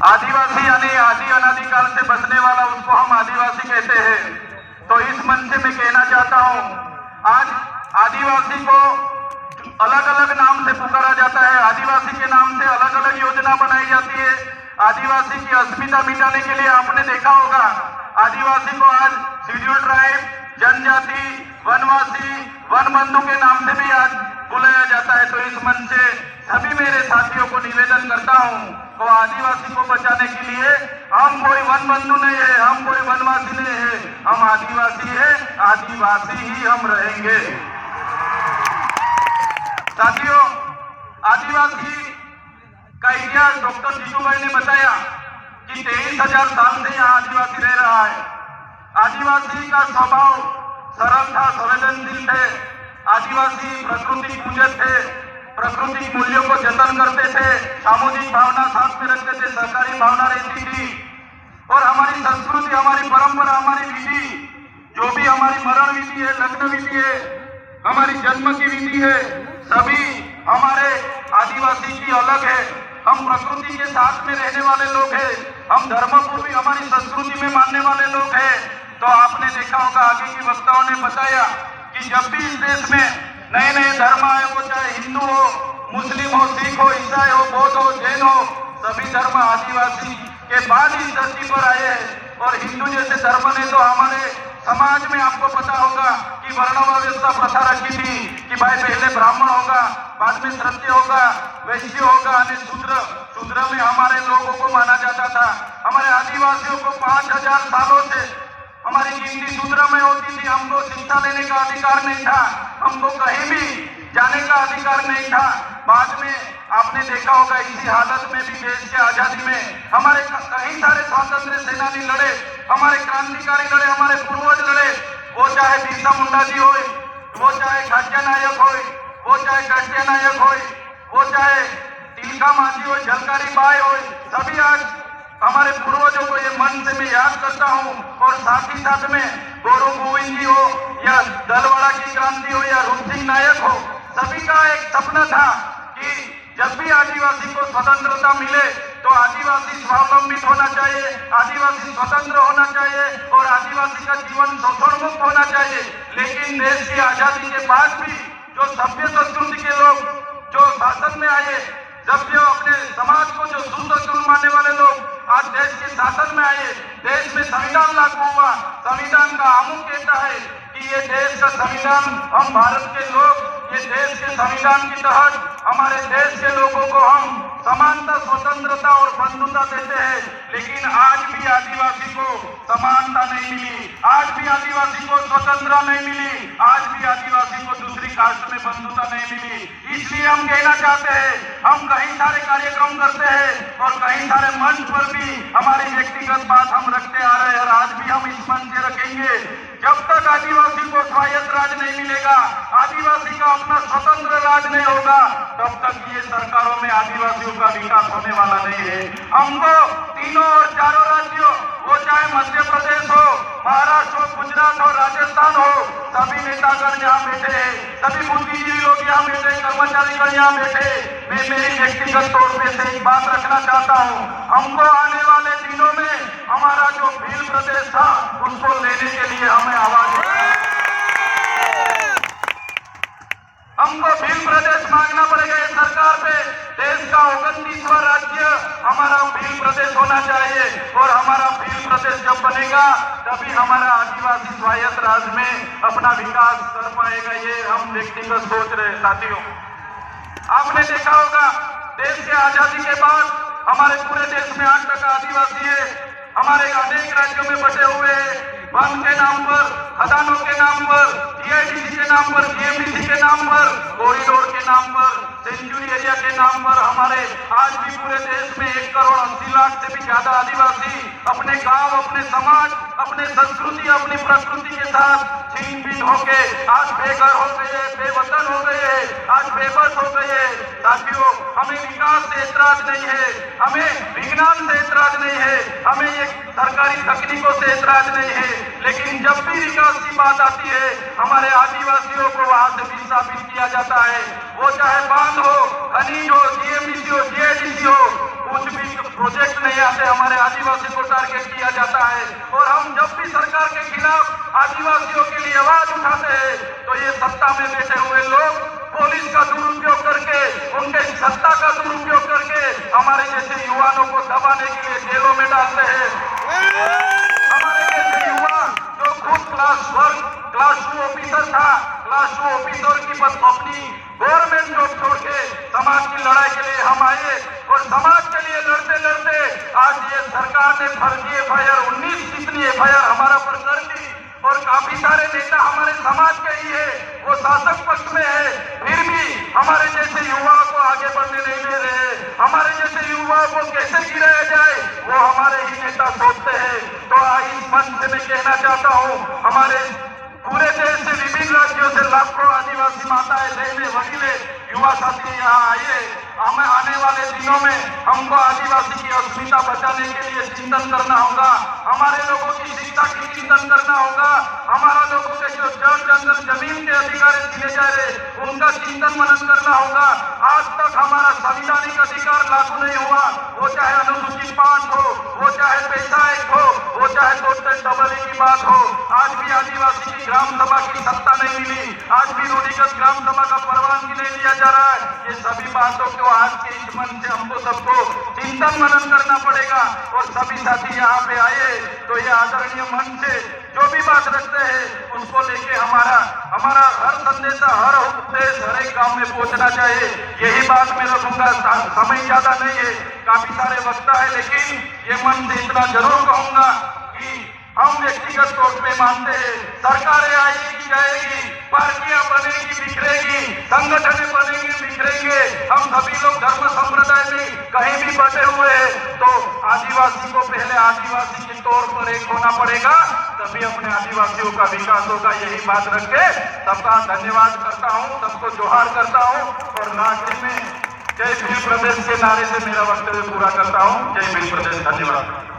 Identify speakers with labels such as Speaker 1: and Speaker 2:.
Speaker 1: आदिवासी यानी आदि अनादिकाल से बसने वाला, उसको हम आदिवासी कहते हैं। तो इस मंच से मैं कहना चाहता हूं, आज आदिवासी को अलग अलग नाम से पुकारा जाता है, आदिवासी के नाम से अलग अलग योजना बनाई जाती है। आदिवासी की अस्मिता मिटाने के लिए आपने देखा होगा, आदिवासी को आज शेड्यूल ट्राइब, जनजाति, वनवासी, वन बंधु के नाम से भी आज बुलाया जाता है। तो इस मंच से सभी मेरे साथियों को निवेदन करता हूं, तो आदिवासी को बचाने के लिए हम कोई वन बंधु नहीं है, हम कोई वनवासी नहीं है, हम आदिवासी है, आदिवासी ही हम रहेंगे। साथियों, आदिवासी का इतिहास डॉक्टर जीतूभाई ने बताया कि 23,000 साल से यहाँ आदिवासी रह रहा है। आदिवासी का स्वभाव सरल था, संवेदनशील थे। आदिवासी प्रकृति पूजक थे, प्राकृतिक मूल्यों को जतन करते थे, सामूहिक भावना साथ में रखते थे, सहकारी भावना रहती थी। और हमारी संस्कृति, हमारी परंपरा, हमारी विधि, जो भी हमारी मरण विधि है, लग्न विधि है, हमारी जन्म की विधि है, सभी हमारे आदिवासी की अलग है। हम प्रकृति के साथ में रहने वाले लोग हैं, हम धर्म को भी हमारी संस्कृति में मानने वाले लोग हैं। तो आपने देखा होगा, आगे की वक्ताओं ने बताया कि जब भी इस देश में नए नए धर्म आए, वो चाहे हिंदू हो, मुस्लिम हो, सिख हो, ईसाई हो, बौद्ध हो, जैन हो, सभी धर्म आदिवासी के बाद इस धरती पर आए हैं। और हिंदू जैसे धर्म ने तो हमारे समाज में, आपको पता होगा कि वर्ण व्यवस्था प्रथा रखी थी कि भाई पहले ब्राह्मण होगा, बाद में क्षत्रिय होगा, वैश्य होगा और शूद्र में हमारे लोगों को माना जाता था। हमारे आदिवासियों को 5,000 सालों से हमारी गिनती शूद्र में होती थी। हमको शिक्षा लेने का अधिकार नहीं था, हमको कहीं भी जाने का अधिकार नहीं था। बाद में आपने देखा होगा, इसी हालत में भी देश के आजादी में हमारे कई सारे स्वतंत्र सेनानी लड़े, हमारे क्रांतिकारी लड़े, हमारे पूर्वज लड़े। वो चाहे बिरसा मुंडा जी हो, वो चाहे खाद्य नायक हो, वो चाहे कष्ट नायक हो, वो चाहे तिलका मांझी हो, झलकारी बाई हो, सभी आज हमारे पूर्वजों को ये मन से मैं याद करता हूँ। और साथ ही साथ में गौरव गोविंद जी हो, या दलवाड़ा की क्रांति हो, या रूप सिंह नायक हो, सभी का एक सपना था कि जब भी आदिवासी को स्वतंत्रता मिले तो आदिवासी स्वावलंबित होना चाहिए, आदिवासी स्वतंत्र होना चाहिए और आदिवासी का जीवन शोषण मुक्त होना चाहिए। लेकिन देश की आजादी के बाद भी जो सभ्य संस्कृति के लोग जो शासन में आए, जब जो अपने समाज को जो शुद्ध मानने वाले लोग आज देश के शासन में आए, देश में संविधान लागू हुआ। संविधान का आमुख कहता है कि ये देश का संविधान, हम भारत के लोग ये देश के संविधान के तहत हमारे देश के लोगों को हम समानता, स्वतंत्रता और बंधुता देते हैं। लेकिन आज भी आदिवासी को समानता नहीं मिली, आज भी आदिवासी को स्वतंत्रता नहीं मिली, आज भी आदिवासी को दूसरी कास्ट में बंधुता नहीं मिली। इसलिए हम कहना चाहते हैं, हम कई सारे कार्यक्रम करते हैं और कई सारे मंच पर भी हमारी व्यक्तिगत बात हम रखते आ रहे हैं और आज भी हम इस मंच से रखेंगे। जब तक आदिवासी को स्वायत्त राज नहीं मिलेगा, आदिवासी का अपना स्वतंत्र राज नहीं होगा, तब तक ये सरकारों में आदिवासियों का विकास होने वाला नहीं है। हमको तीनों और चारों राज्यों, वो चाहे मध्य प्रदेश हो, महाराष्ट्र हो, गुजरात हो, राजस्थान हो, सभी नेतागण यहाँ बैठे हैं, सभी बुद्धिजीवी लोग यहाँ बैठे, कर्मचारीगण यहाँ बैठे। मैं मेरी व्यक्तिगत तौर पे से एक बात रखना चाहता हूँ, हमको आने वाले दिनों में हमारा जो भील प्रदेश था उसको लेने के लिए हमें आवाज, हमको भील प्रदेश मांगना पड़ेगा इस सरकार पे। देश का 29वां राज्य हमारा भील प्रदेश होना चाहिए और हमारा भील प्रदेश जब बनेगा तभी हमारा आदिवासी स्वायत्त राज में अपना विकास कर पाएगा। ये हम व्यक्तिगत सोच रहे साथियों। आपने देखा होगा, देश के आजादी के बाद हमारे पूरे देश में 8% आदिवासी है। हमारे अनेक राज्यों में बटे हुए हैं, वन के नाम पर, खदानों के नाम पर, जीआईडीसी के नाम पर, जीएमडीसी के नाम पर, कॉरिडोर के नाम पर, सेंचुरी एरिया के नाम पर हमारे आज भी पूरे देश में 1,80,00,000 से भी ज्यादा आदिवासी अपने गांव, अपने समाज, अपने संस्कृति, अपनी प्रकृति के साथ छीन बीन होके आज बेघर हो गए, बेवतन हो गए, आज बेबस हो गए। साथियों, हमें विकास से ऐतराज नहीं है, हमें विज्ञान से ऐतराज नहीं है, हमें ये सरकारी तकनीकों से ऐतराज नहीं है, लेकिन जब भी विकास की बात आती है हमारे आदिवासियों को वहां से विस्थापित किया जाता है। वो चाहे बांध हो, खनिज हो, जीएमडीसी हो, जीआईडीसी हो, कुछ भी प्रोजेक्ट नहीं आते हमारे आदिवासी को टारगेट किया जाता है। और हम जब भी सरकार के खिलाफ आदिवासियों के लिए आवाज उठाते हैं तो ये सत्ता में बैठे हुए लोग पुलिस का दुरुपयोग करके, उनके सत्ता का दुरुपयोग करके हमारे जैसे युवाओं को दबाने के लिए जेलों में डालते हैं। हमारे जैसे युवा जो खुद क्लास 2 ऑफिसर था, क्लास 2 ऑफिसर की बस अपनी गवर्नमेंट जॉब छोड़ के समाज की लड़ाई के लिए हम आए और समाज के लिए लड़ते लड़ते आज ये सरकार ने फर्जी FIR 19 कितनी FIR हमारा पर कर दी। और काफी सारे नेता हमारे समाज के ही है, वो शासक पक्ष में है, फिर भी हमारे जैसे युवाओं को आगे बढ़ने नहीं दे रहे। हमारे जैसे युवाओं को कैसे गिराया जाए वो हमारे ही नेता सोचते हैं। तो इस मंच से मैं कहना चाहता हूँ, हमारे पूरे देश से विभिन्न राज्यों से लाखों आदिवासी माताएं, बहनें, वकीलें, युवा साथी यहाँ आइए। हमें आने वाले दिनों में हमको आदिवासी की अस्मिता बचाने के लिए चिंतन करना होगा। हमारे लोगों की शिक्षा की चिंतन करना होगा। हमारा लोगों के जो जंगल जमीन के अधिकार दिए जा रहे उनका चिंतन मनन करना होगा। आज तक हमारा संवैधानिक अधिकार लागू नहीं हुआ, वो चाहे अनुसूचित 5 हो, वो चाहे पैसा एक्ट हो, वो चाहे टोटल की बात हो। आज भी आदिवासी की ग्राम सभा की सत्ता नहीं मिली, आज भी रूढ़िगत ग्राम सभा का परवानगी नहीं दिया जा रहा है। ये सभी बातों को आज के इस मंच से हमको सबको चिंतन मनन करना पड़ेगा। और सभी साथी यहाँ पे आए तो ये आदरणीय मंच से जो भी बात रखते हैं उसको लेके हमारा हर संदेशा, हर उपदेश हर एक गांव में पहुंचना चाहिए। यही बात मैं रखूंगा। समय ज्यादा नहीं है, काफी सारे वक्ता है, लेकिन ये मंच से इतना जरूर कहूंगा कि हम व्यक्तिगत तौर पे मानते हैं सरकारें आएगी जाएगी, पार्टियां बनेगी बिखरेगी, संगठन बनेंगे बिखरेंगे, हम सभी लोग धर्म संप्रदाय में कहीं भी बटे हुए हैं, तो आदिवासी को पहले आदिवासी के तौर पर एक होना पड़ेगा, तभी अपने आदिवासियों का विकास होगा। यही बात रख के सबका धन्यवाद करता हूँ, सबको जोहार करता हूँ और लास्ट में जय भील प्रदेश के नारे से मेरा वक्तव्य पूरा करता हूँ। जय भील प्रदेश। धन्यवाद।